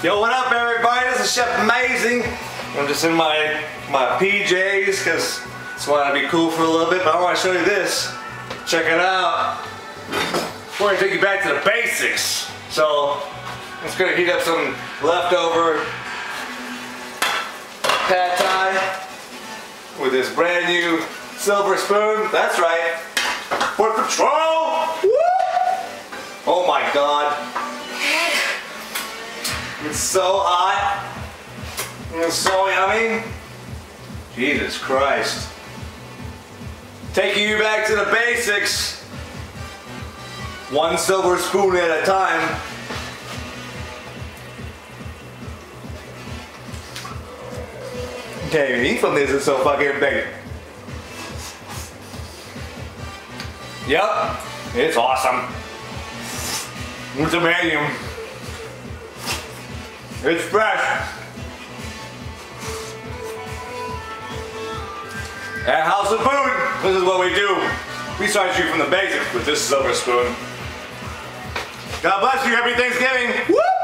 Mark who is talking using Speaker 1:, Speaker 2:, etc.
Speaker 1: Yo, what up everybody? This is Chef Amazing. I'm just in my PJs because I just want to be cool for a little bit, but I want to show you this. Check it out. We're going to take you back to the basics. So, I'm just going to heat up some leftover pad thai with this brand new silver spoon. That's right. For control! Woo! Oh my god. It's so hot. It's so yummy. Jesus Christ. Taking you back to the basics. One silver spoon at a time. Can't even eat from this, it's so fucking big. Yep, it's awesome. It's a medium. It's fresh. At House of Food, this is what we do. We start you from the basics with this silver spoon. God bless you, happy Thanksgiving. Woo!